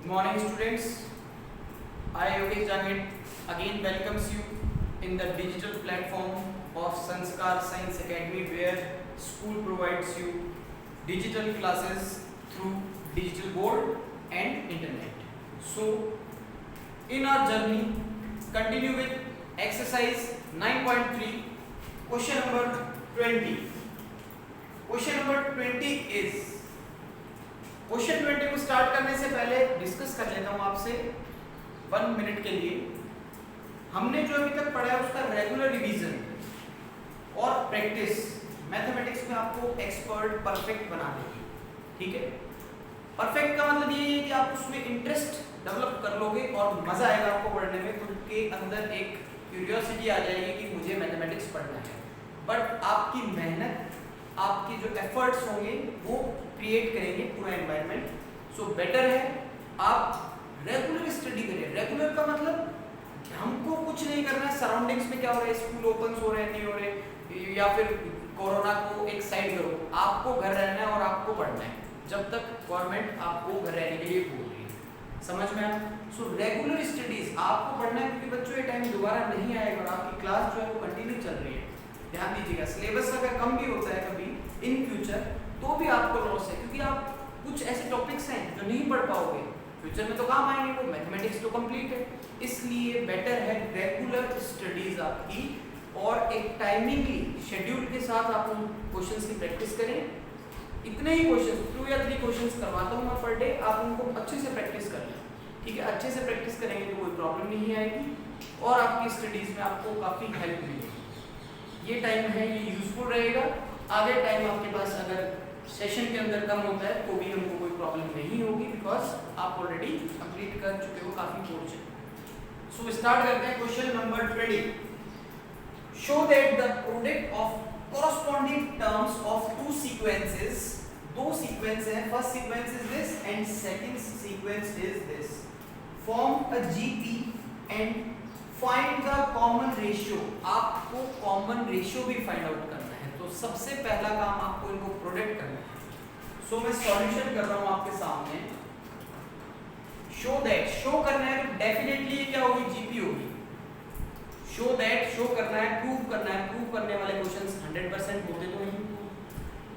Good morning, students. I, Yogesh Jangit, again welcomes you in the digital platform of Sanskar Science Academy, where school provides you digital classes through digital board and internet. So, in our journey, continue with exercise 9.3, question number 20. Question number 20 is, question 20 को start करने से पहले discuss कर लेता हूं आपसे 1 minute के लिए। हमने जो अभी तक पढ़ा है उसका रेगुलर रिवीजन और प्रैक्टिस मैथमेटिक्स में आपको एक्सपर्ट परफेक्ट बना देगी। ठीक है, परफेक्ट का मतलब ये है कि आप उसमें इंटरेस्ट डेवलप कर लोगे और मजा आएगा आपको पढ़ने में, खुद के अंदर एक क्यूरियोसिटी आ जाएगी कि मुझे मैथमेटिक्स पढ़ना है। बट आपकी मेहनत, आपकी जो एफर्ट्स होंगे वो क्रिएट करेंगे पूरा एनवायरनमेंट। सो बेटर है आप रेगुलर स्टडी करें। रेगुलर का मतलब हमको कुछ नहीं करना है, सराउंडिंग्स में क्या हो रहा है, स्कूल ओपन हो रहे हैं नहीं हो रहे, या फिर कोरोना को एक साइड करो, आपको घर रहना है और आपको पढ़ना है जब तक गवर्नमेंट आपको घर रहने के लिए बोल रही है। समझ में आया? सो रेगुलर स्टडीज आपको पढ़ना है, क्योंकि बच्चों ये टाइम दोबारा नहीं आएगा और आपकी क्लास जो है वो कंटिन्यू चल रही है। ध्यान दीजिएगा, सिलेबस अगर कम भी होता है कभी इन फ्यूचर तो भी आपको लॉस है, क्योंकि आप कुछ ऐसे टॉपिक्स हैं जो नहीं पढ़ पाओगे, फ्यूचर में तो काम आएंगे, वो मैथमेटिक्स तो कंप्लीट है। इसलिए बेटर है रेगुलर स्टडीज आपकी, और एक टाइमिंगली शेड्यूल के साथ आप उन क्वेश्चंस की प्रैक्टिस करें। इतने ही क्वेश्चंस 2 या 3 क्वेश्चंस करवाता हूँ मैं पर डे, आप उनको अच्छे से प्रैक्टिस कर लें। ठीक है, अच्छे से प्रैक्टिस करेंगे तो कोई प्रॉब्लम नहीं आएगी और आपकी स्टडीज में आपको काफ़ी हेल्प मिलेगी। ये टाइम है, ये यूजफुल रहेगा। आगे टाइम आपके पास अगर सेशन के अंदर कम होता है तो भी हमको कोई प्रॉब्लम नहीं होगी, बिकॉज आप ऑलरेडी कंप्लीट कर चुके हो काफी पोर्शन। सो स्टार्ट करते हैं question number 20। Show that the product of corresponding terms of two sequences, दो सीक्वेंस है, first sequence is this and second sequence is this, form a GP and find the common ratio. आपको common ratio भी find out करना है, तो सबसे पहला काम आपको इनको प्रोडक्ट करना है। सो मैं सॉल्यूशन कर रहा हूं आपके सामने। शो दैट, शो करना है तो डेफिनेटली ये क्या होगी, जीपी होगी। शो दैट, शो करना है, प्रूव करना है, प्रूव करने वाले क्वेश्चंस 100% होते तो नहीं।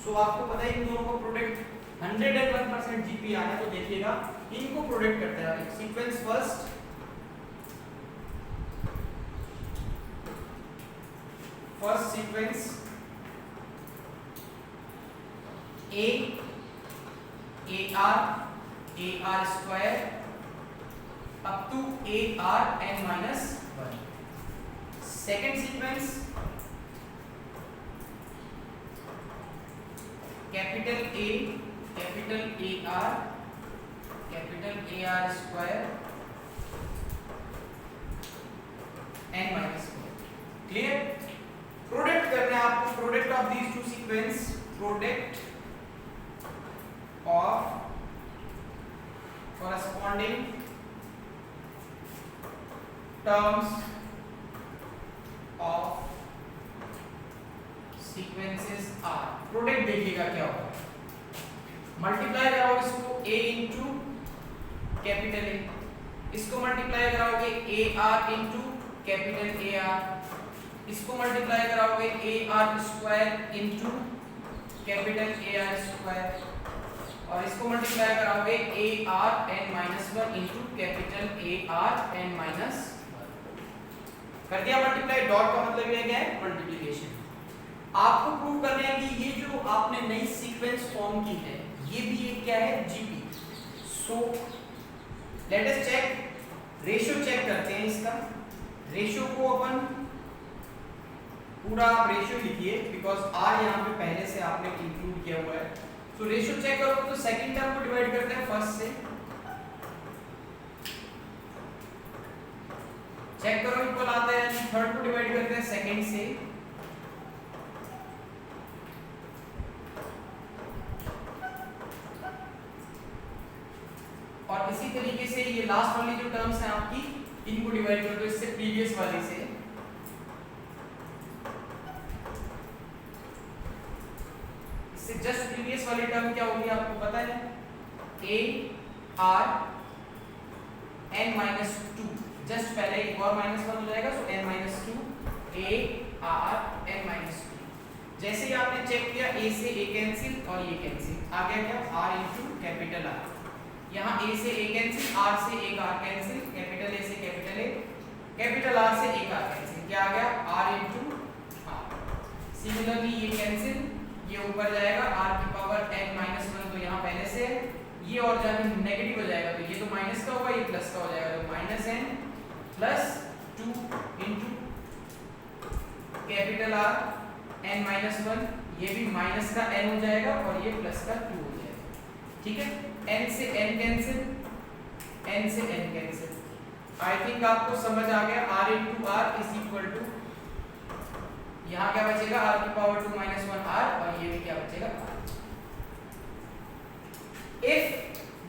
सो आपको पता है इन दोनों को प्रोडक्ट 101% जीपी आना है, तो देखिएगा इनको प्रोडक्ट करते हैं। Sequence first, first sequence A R square up to A R N minus 1। Second sequence capital A R square N minus 1। Clear? Product करना है आपको, product of these two sequence, product of corresponding terms of sequences are। Product देखिएगा क्या होगा, multiply कराओगे इसको a into capital ए, इसको multiply कराओगे A R into capital A R, इसको मल्टीप्लाई कराओगे A R square into capital A R square, और इसको मल्टीप्लाई कराओगे A R N minus 1 into capital A R N minus 1। कर दिया मल्टीप्लाई, डॉट का मतलब ये क्या है, मल्टीप्लिकेशन। आपको प्रूव करना है कि ये जो आपने नई सीक्वेंस फॉर्म की है ये भी एक क्या है, GP. So let us check, ratio check करते हैं इसका। रेशियो को अपन पूरा आप रेशियो लिखिए, बिकॉज आर यहाँ पे पहले से आपने इंक्लूड किया हुआ है। तो रेशियो चेक करो तो सेकंड टर्म को डिवाइड करते हैं फर्स्ट से, चेक करो इक्वल आता है, थर्ड को डिवाइड करते हैं सेकंड से, और इसी तरीके से ये लास्ट वाली जो टर्म्स हैं आपकी, इनको डिवाइड कर दो इससे प्रीवियस वाली से। इससे जस्ट प्रीवियस वाली टर्म क्या होगी आपको पता है, A R n minus two, just पहले एक और माइनस वन हो जाएगा, सो n minus two a r n minus two. जैसे ही आपने चेक किया a से a कैंसिल और ये कैंसिल, आ गया क्या r इंटू कैपिटल R। यहाँ a से a कैंसिल, r से एक r कैंसिल, कैपिटल A से कैपिटल A, कैपिटल R से एक r कैंसिल, क्या आ गया r इंटू r। सिमिलरली ये कैंसिल, ये ऊपर जाएगा r की पावर n माइनस वन, तो यहाँ पहले से है, ये और जाके नेगेटिव हो जाएगा, तो ये तो माइनस का होगा, ये प्लस का हो जाएगा, तो minus n plus two into capital R n minus one, ये भी माइनस का n हो जाएगा और ये प्लस का टू हो जाएगा, ठीक है। n से n कैंसिल, n से n कैंसिल, आई थिंक आपको समझ आ गया। r into r is equal to, यहाँ क्या बचेगा r की power to minus one r, और ये भी क्या बचेगा r। If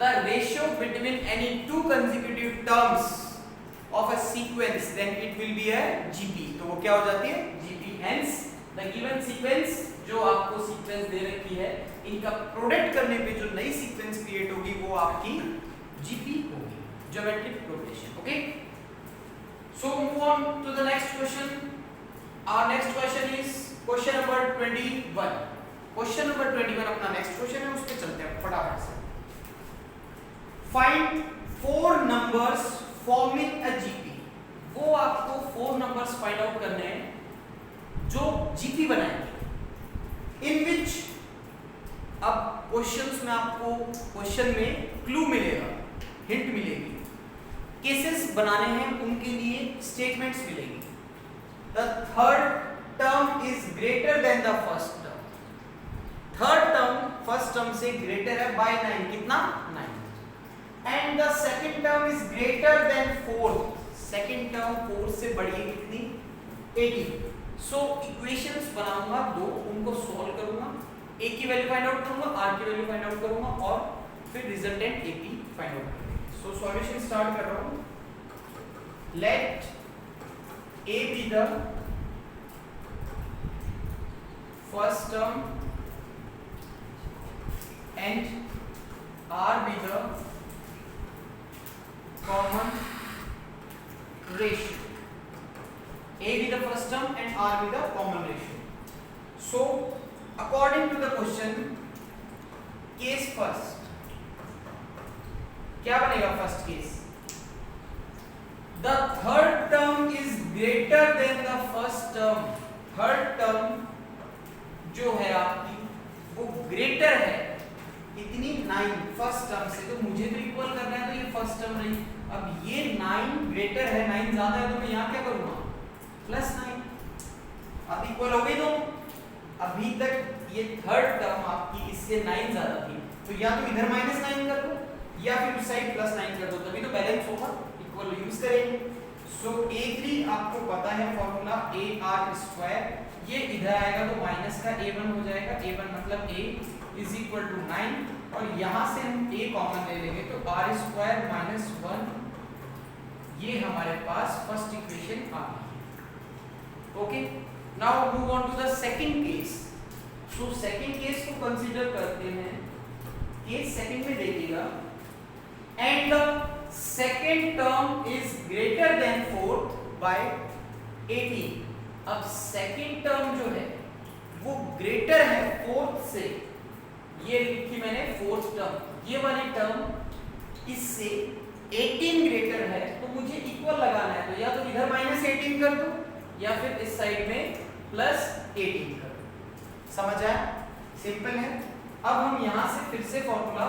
the ratio between any two consecutive terms of a sequence, then it will be a GP, तो वो क्या हो जाती है GP। Hence the given sequence, जो आपको सीक्वेंस दे रखी है, इनका प्रोडक्ट करने पे जो नई सीक्वेंस क्रिएट होगी वो आपकी GP होगी, geometric progression. Okay, so move on to the next question. Our next question is question number 21। Question number 21 अपना नेक्स्ट क्वेश्चन है, उस पे चलते हैं फटाफट से। Find four numbers forming a GP. वो आपको फोर नंबर्स फाइंड आउट करने हैं जो जीपी बनाएंगे, इन विच, अब क्वेश्चंस में आपको क्वेश्चन में क्लू मिलेगा, हिंट मिलेगी, केसेस बनाने हैं उनके लिए स्टेटमेंट्स मिलेगी। The third term is greater then the first term. Third term first term से ग्रेटर है बाय 9, कितना 9। And the second term is greater than fourth, second term fourth से बड़ी है कितनी 18। सो इक्वेशंस बनाऊंगा दो, उनको सॉल्व करूंगा, a की वैल्यू फाइंड आउट करूंगा, r की वैल्यू फाइंड आउट करूंगा और फिर रिजल्टेंट ap फाइंड आउट करेंगे। सो सॉल्यूशन स्टार्ट कर रहा हूं। Let a be the first term and r be the common ratio। a be the first term and r be the common ratio। so according to the question, case first, क्या बनेगा first case? The third term is greater than the first term। Third term जो है आपकी वो greater है इतनी 9 first term से, तो मुझे तो इक्वल करना है, तो ये फर्स्ट टर्म रही। अब ये 9 ग्रेटर है, 9 ज्यादा है, तो मैं यहाँ क्या करूँगा प्लस 9, अब इक्वल हो गई। तो अभी तक ये थर्ड टर्म आपकी इससे 9 ज्यादा थी, तो या तो इधर माइनस 9 कर दो या फिर उस साइड प्लस 9 कर दो, तभी तो बैलेंस होगा, इक्वल यूज करेंगे। सो a3 आपको पता है फॉर्मूला ar², ये इधर आएगा तो माइनस का a1 हो जाएगा, a1 मतलब a इज इक्वल टू 9, और यहाँ से हम a कॉमन ले लेंगे तो r² माइनस 1, ये हमारे पास फर्स्ट इक्वेशन आ गई। Okay, now move on to the second case. So second case को कंसीडर करते हैं। केस सेकंड में देखिएगा, and the second term is greater than fourth by 18। अब सेकेंड टर्म जो है वो ग्रेटर है फोर्थ से, ये लिखी मैंने फोर्थ टर्म, ये वाली टर्म इससे 18 ग्रेटर है, तो मुझे इक्वल लगाना है, तो या तो इधर माइनस 18 कर दो या फिर इस साइड में प्लस 18 कर दो। समझ आया? सिंपल है। अब हम यहां से फिर से फॉर्मूला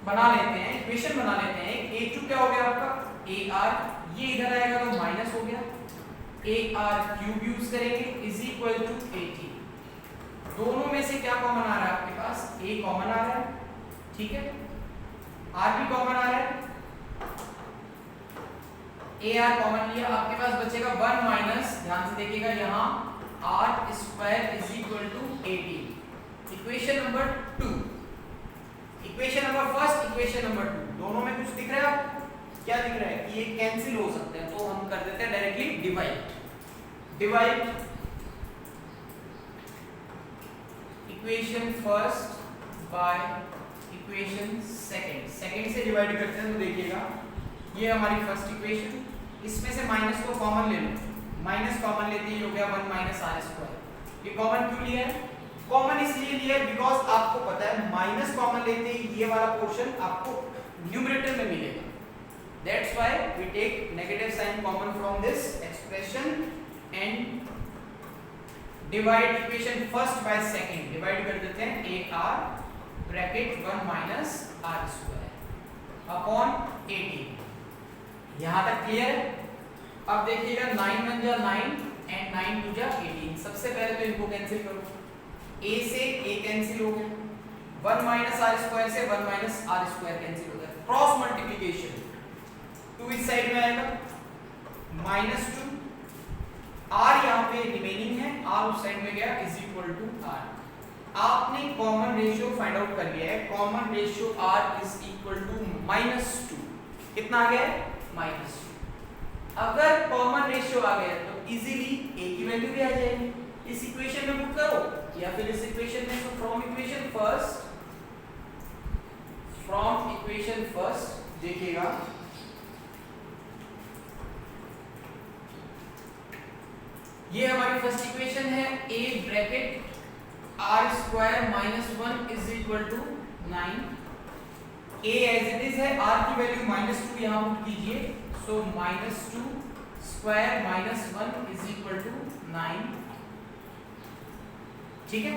बना लेते हैं, इक्वेशन बना लेते हैं। a2 क्या हो गया आपका ar, ये इधर आएगा तो माइनस हो गया, ar³ यूज करेंगे इज इक्वल टू 18। दोनों में से क्या कॉमन आ रहा है आपके पास? a कॉमन आ रहा है, ठीक है, r भी कॉमन आ रहा है, ar कॉमन लिया, आपके पास बचेगा 1 माइनस, ध्यान से देखिएगा यहाँ r² is equal to 18। Equation number 2, equation number first, equation number 2, दोनों में कुछ दिख रहा है आपको? क्या दिख रहा है कि ये कैंसिल हो सकते हैं, तो हम कर देते हैं directly divide equation first by equation second से डिवाइड करते हैं तो देखिएगा ये हमारी फर्स्ट इक्वेशन, इसमें से माइनस को कॉमन ले लो, माइनस कॉमन लेते ही हो गया 1 माइनस आर स्क्वायर। ये कॉमन क्यों लिया है? कॉमन इसलिए लिया है बिकॉज आपको पता है माइनस कॉमन लेते ही ये वाला पोर्शन आपको न्यूमरेटर में मिलेगा, that's why we take negative sign common from this expression and divide equation first by second, divide कर देते हैं A R bracket 1 minus R square upon 18। यहां तक क्लियर है? अब देखिएगा 9 1 जा 9 एंड 9 2 जा 18। सबसे पहले तो इनको कैंसिल करो, a से a कैंसिल हो गया, 1 माइनस आर स्क्वायर से 1 माइनस आर स्क्वायर कैंसिल हो गया, क्रॉस मल्टीप्लिकेशन 2 इस साइड में आएगा माइनस 2, r यहां पे रिमेनिंग है, r उस साइड में गया इज इक्वल टू r। आपने कॉमन रेशियो फाइंड आउट कर लिया है, common ratio r is equal to -2। कितना आ गया है? -2। अगर कॉमन रेशियो आ गया तो इजीली a की वैल्यू भी आ जाएगी, इस इक्वेशन में पुट करो या फिर इस इक्वेशन में। तो फ्रॉम इक्वेशन फर्स्ट देखिएगा ये हमारी फर्स्ट इक्वेशन है, a bracket r square minus 1 is equal to 9, a as it is है, r की वैल्यू -2 यहां पुट कीजिए, so -2 square minus 1 is equal to 9। ठीक है,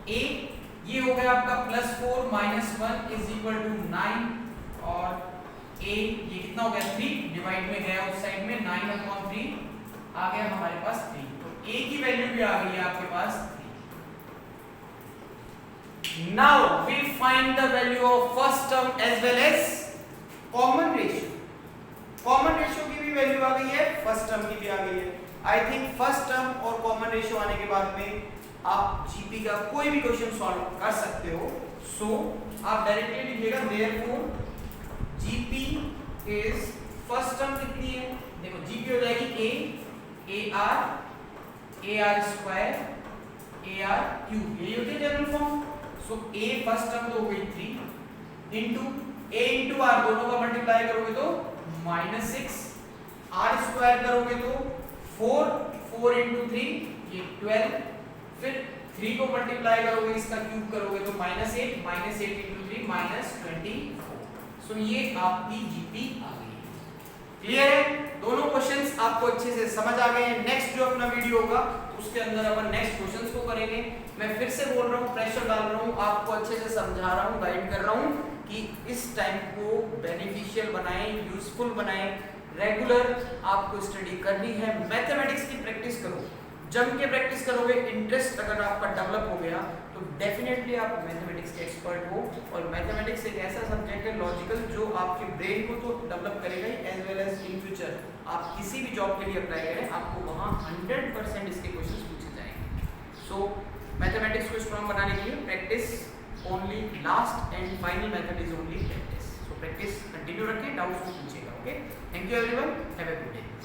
a ये हो गया आपका +4 माइनस 1 इज इक्वल टू 9 और a ये कितना हो गया 3, डिवाइड में गया उस साइड में 9/3 आ गया हमारे पास 3, तो a की वैल्यू भी आ गई है आपके पास 3। Now we find the value of first term as well as common ratio. Common ratio की भी वैल्यू आ गई है, फर्स्ट टर्म की भी आ गई है। आई थिंक फर्स्ट टर्म और कॉमन रेशियो आने के बाद में आप जीपी का कोई भी क्वेश्चन सॉल्व कर सकते हो। सो आप डायरेक्टली लिखिएगा therefore GP is first term कितनी है, देखो जीपी हो जाएगी ए R square A R cube, यही होती है जनरल फॉर्म। सो ए फर्स्ट टर्म तो हो गई 3 इंटू ए इंटू आर, दोनों का मल्टीप्लाई करोगे तो -6, आर स्क्वायर करोगे तो 4 इंटू 3 ये 12, फिर 3 को मल्टीप्लाई करोगे इसका क्यूब करोगे तो -8 इंटू 3 -24। सो ये आपकी जीपी आ गई। क्लियर है? दोनों क्वेश्चंस आपको अच्छे से समझ आ गए हैं। नेक्स्ट जो अपना वीडियो होगा उसके अंदर अपन नेक्स्ट क्वेश्चंस को करेंगे। मैं फिर से बोल रहा हूँ, प्रेशर डाल रहा हूँ, आपको अच्छे से समझा रहा हूँ, गाइड कर रहा हूँ कि इस टाइम को बेनिफिशियल बनाएं, यूजफुल बनाएं, रेगुलर आपको स्टडी करनी है। मैथमेटिक्स की प्रैक्टिस करो, जम के प्रैक्टिस करोगे, इंटरेस्ट अगर आपका डेवलप हो गया तो डेफिनेटली आप मैथमेटिक्स के एक्सपर्ट हो। और मैथमेटिक्स एक ऐसा सब्जेक्ट है लॉजिकल जो आपके ब्रेन को तो डेवलप करेगा ही, as well as in future आप किसी भी जॉब के लिए अप्लाई करें आपको वहाँ 100% इसके क्वेश्चन पूछे जाएंगे। सो मैथमेटिक्स को स्ट्रॉन्ग बनाने के लिए practice only, last and final method is only practice. So practice continue रखें, डाउट्स को पूछेगा। Okay, thank you everyone, have a good day.